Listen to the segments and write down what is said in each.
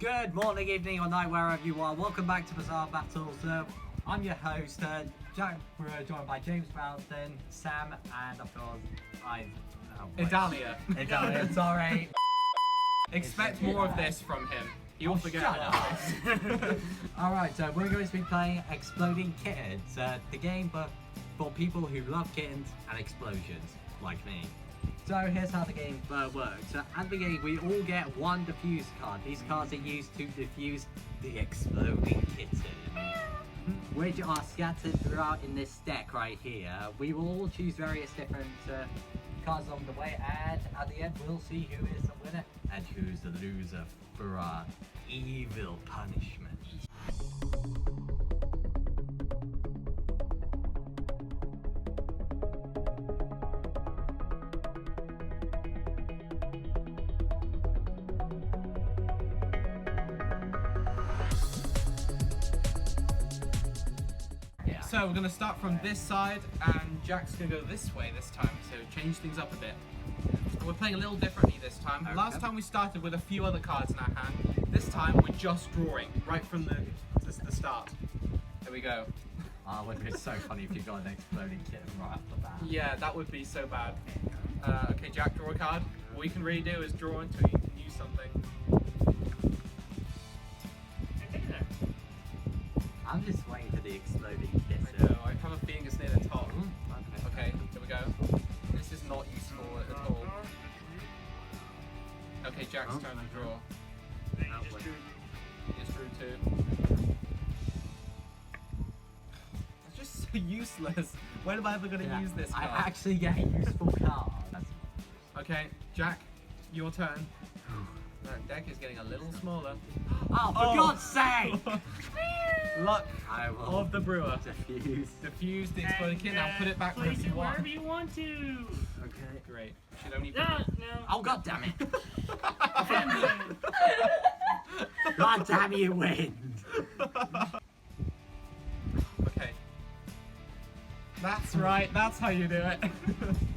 Good morning, evening, or night, wherever you are. Welcome back to Bizarre Battles. I'm your host, Jack. We're joined by James Brownston, Sam, and of course, Idalia. Idalia, sorry. Expect more of this from him. You'll forget shut about this. Alright, so we're going to be playing Exploding Kittens, the game for people who love kittens and explosions, like me. So here's how the game works. So at the beginning, we all get one diffuse card. These cards are used to diffuse the exploding kitten, which are scattered throughout in this deck right here. We will all choose various different cards along the way, and at the end, we'll see who is the winner and who's the loser for our evil punishment. So we're going to start from this side, and Jack's going to go this way this time, so change things up a bit. We're playing a little differently this time. Last time we started with a few other cards in our hand. This time we're just drawing, right from the start. There we go. Oh, it would be so funny if you got an exploding kitten right off the bat. Yeah, that would be so bad. Okay, Jack, draw a card. All you can really do is draw until you can use something. I'm just waiting for the exploding kitten. I have a feeling it's near the top. Okay, here we go. This is not useful at all. Okay, Jack's turn to draw. He just drew two. It's just so useless. When am I ever going to use this card? I actually get a useful card. Okay, Jack, your turn. That deck is getting a little smaller. Oh, for God's sake! Luck I will of the brewer. Diffuse the exploding kitten. Now put it back wherever you want. Wherever you want to. Okay. Great. Should only. No. Oh, God damn it! God damn you, wind! Okay. That's right. That's how you do it.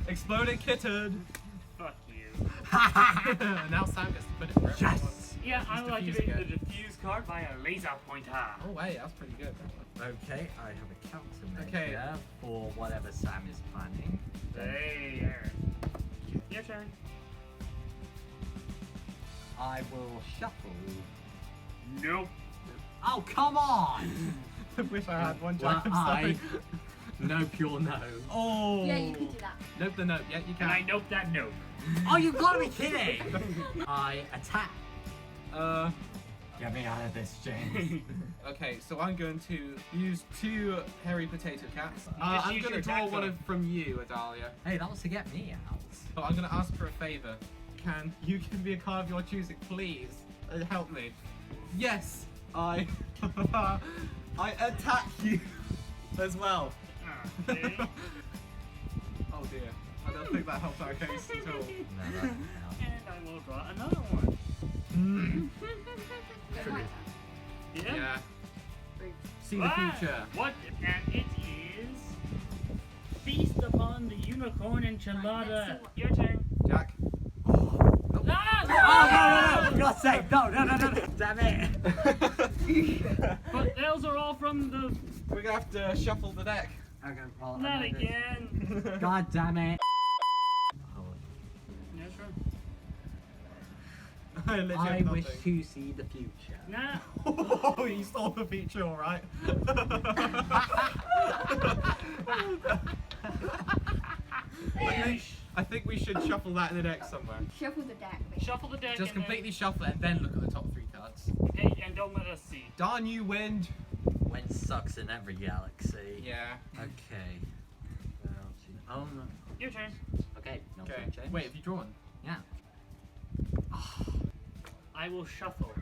Exploding kitten. Fuck you. Now Sam gets to put it wherever he Yes! wants. Yeah, I would like to diffuse make the again. diffuse card by a laser pointer. Oh wait, that's pretty good. Okay, I have a countermeasure Okay. for whatever Sam is planning. There. Your turn. I will shuffle. Nope. Oh, come on! I wish I had one Well, Jack. I'm sorry. Nope, you're no. Oh. Yeah, you can do that. Nope the nope. Yeah, you And I can. nope that nope. Oh, you gotta be kidding! I attack. Get me out of this, James. Okay, so I'm going to use two hairy potato cats. I'm use going to your draw attack one card. from you, Adalia. Hey, that was to get me out. But I'm going to ask for a favor. Can you give me a card of your choosing, please? Help me. Yes, I I attack you as well. Okay. Oh dear, I don't think that helps our case at all. No, that doesn't help. And I will draw another one. Yeah? Yeah. See the Ah, future. What? And it is Feast upon the Unicorn Enchilada. Your turn. Jack. Ah! Oh, no, for God's sake, no, damn it. But those are all from the. We're gonna have to shuffle the deck. Okay, well, Not again. God damn it. Yeah, sure. I legit I have wish nothing. to see the future. Nah. Oh, you stole the feature, alright. I think we should shuffle that in the deck somewhere. Shuffle the deck. Shuffle the deck. Just and completely shuffle it and then look at the top three cards. Then, and don't let us see. Darn you, wind! Wind sucks in every galaxy. Yeah. Okay. Oh no. Your turn. Okay. No Okay. turn, James. Wait, have you drawn? Yeah. I will shuffle.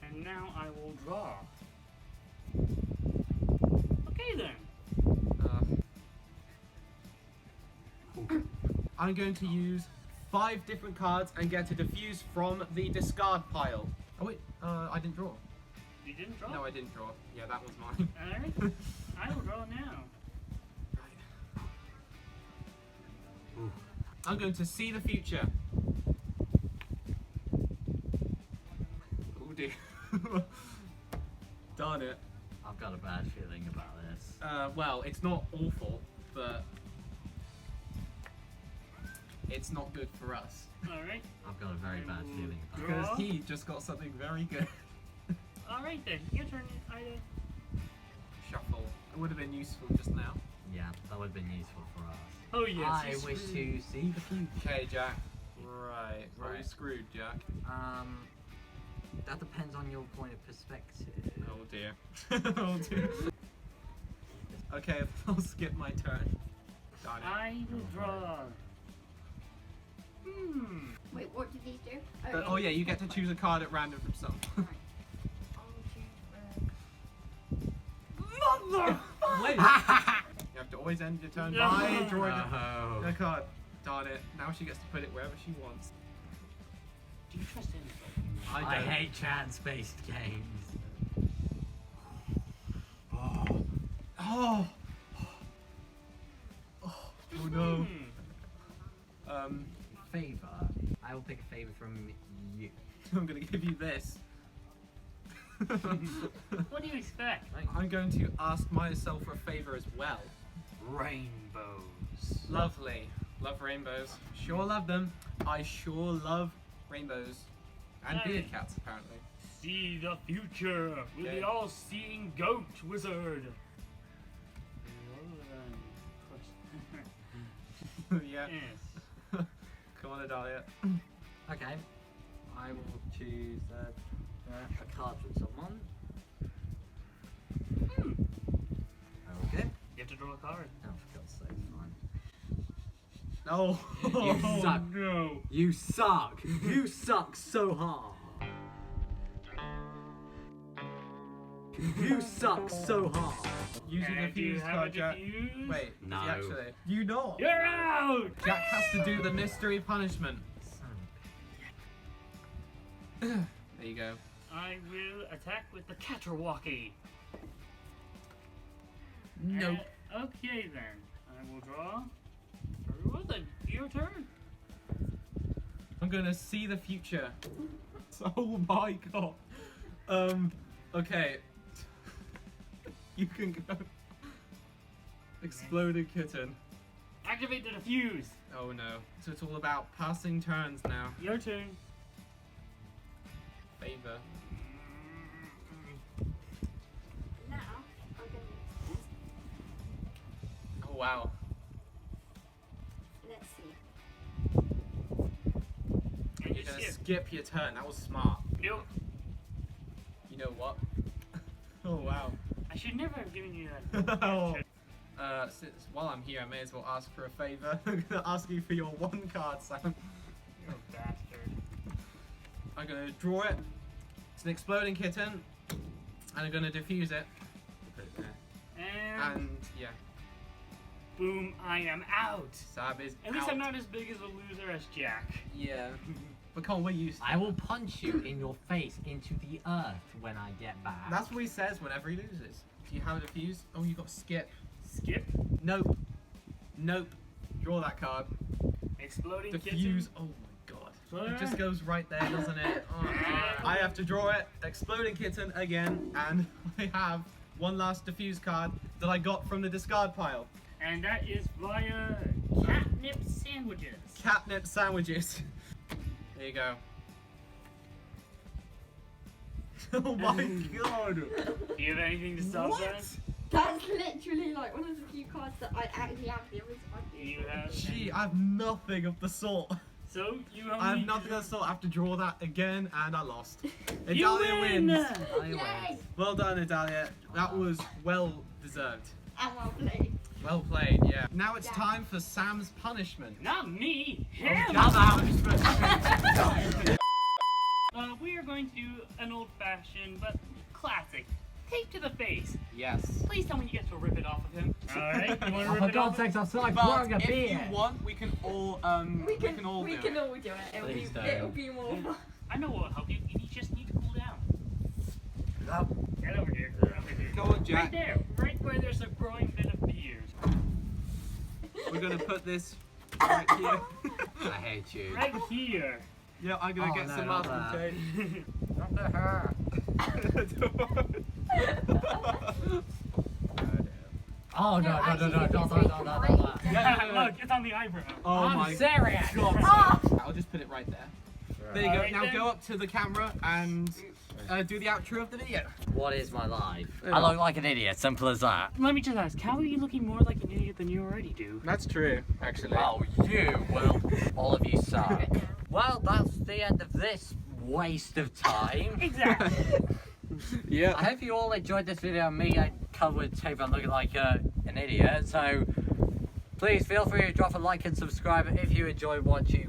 And now I will draw. Okay then. I'm going to use 5 different cards and get a diffuse from the discard pile. Oh wait, I didn't draw. You didn't draw? No, I didn't draw. Yeah, that was mine. Alright. I will draw now. I'm going to see the future. dear. Darn it. I've got a bad feeling about this. Well, it's not awful, but it's not good for us. Alright. I've got a very bad feeling about Because Draw. he just got something very good. Alright then, your turn, Ida. Shuffle. It would have been useful just now. it. Yeah, that would have been useful for us. Oh yes. I he's wish screwed. to see the future. Okay, Jack. Right. Are we Right. screwed, Jack? That depends on your point of perspective. Oh dear. Oh dear. Okay, I'll skip my turn. Darn it. I will draw. Wait, what did these do? Oh yeah, you get to choose a card at random from some. Right. I'll choose. Mother! Wait! You have to always end your turn No. by drawing Oh. a card. Darn it. Now she gets to put it wherever she wants. Do you trust anybody? I hate chance-based games. Oh. Oh. Oh no. Favor. I will pick a favor from you. I'm gonna give you this. What do you expect? I'm going to ask myself for a favor as well. Rainbows. Lovely. Love rainbows. Sure love them. I sure love rainbows. And Hey. beard cats, apparently. See the future with Okay. the all-seeing goat wizard. Yeah. Yes. Come on, Adalia. Okay. I will choose a card from someone. Okay. You have to draw a card. Oh, for God's sake, fine. No. You suck. No. You suck! You suck so hard! You suck so hard! Using a Do you fuse have card, a Jack. diffuse? Wait, No. is he actually? You not. You're out! Jack has to do the mystery punishment. There you go. I will attack with the Caterwalkie. Nope. Okay then. I will draw. Very well then. Your turn. I'm gonna see the future. Oh my god. Okay. You can go. Exploded kitten. Activate the diffuse. Oh no. So it's all about passing turns now. Your turn. Favor. Now, I'm gonna. Oh wow. Let's see. And You're gonna skip. skip your turn. That was smart. Nope. You know what? Oh wow. I should never have given you that. Oh. Since while I'm here, I may as well ask for a favor. I'm gonna ask you for your one card, Sam. You bastard. I'm gonna draw it. It's an exploding kitten, and I'm gonna diffuse it. Put it there. And And yeah, boom, I am out. Sab is At least out. I'm not as big as a loser as Jack. Yeah, but come on, we're used to I will punch you in your face into the earth when I get back. That's what he says whenever he loses. Do you have a diffuse? Oh, you got skip. Skip. Nope. Nope. Draw that card. Exploding Diffuse. kitten. Oh my god. Fleur. It just goes right there, doesn't it? Oh, I have to draw it. Exploding kitten again, and I have one last diffuse card that I got from the discard pile. And that is via catnip sandwiches. Catnip sandwiches. There you go. Oh my god. Do you have anything to stop What? that? That's literally like one of the few cards that I actually have. The others I Do you have? Gee, I have nothing of the sort. So you only. I have nothing of the sort. I have to draw that again, and I lost. You Idalia win! wins. I Yay! win. Well done, Idalia. That was well deserved. And well played. Well played, yeah. Now it's Yeah. time for Sam's punishment. Not me. Oh, Him. Sam's punishment. We are going to do an old-fashioned but classic tape to the face. Yes. Please tell me you get to rip it off of him. All right. You want to Oh, rip for it God's off? sakes, I'm still like But pouring a if beer. you want, we can all We can all do do it. It'll be, Please don't. it'll be more fun. I know what will help you. You just need to cool down. Oh, Get over here. Get over here. Go on, Right Jack. there. Right where there's a growing bit of beers. We're gonna put this right here. I hate you. Right here. Yeah, I'm gonna Oh, get no, some not masking that. tape. Not the hair. Oh no, no, no, no, no. Look, it's on the eyebrow. Oh I'm my serious. god. I'll just put it right there. There you go. Alright, Now then. go up to the camera and do the outro of the video. What is my life? Yeah. I look like an idiot, simple as that. Let me just ask, how are you looking more like an idiot than you already do? That's true, actually. Oh, you, well, all of you suck. Well, that's the end of this waste of time. Exactly. Yeah. I hope you all enjoyed this video of me covered tape and looking like an idiot. So please feel free to drop a like and subscribe if you enjoy what you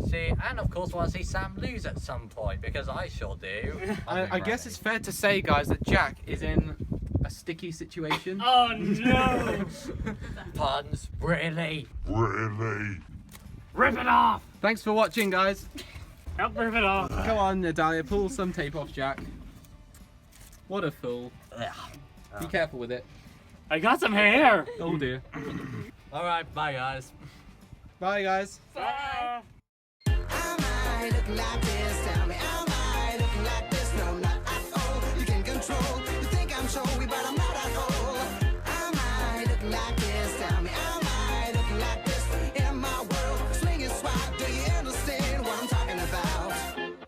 see, and of course want to see Sam lose at some point, because I sure do. I guess it's fair to say, guys, that Jack is in a sticky situation. Oh no! Puns, really? Rip it off! Thanks for watching, guys. Help rip it off. Come on, Natalia, pull some tape off Jack. What a fool. Ugh. Be careful with it. I got some hair! Oh dear. Alright, bye guys. Bye, guys. Bye. I might look like this.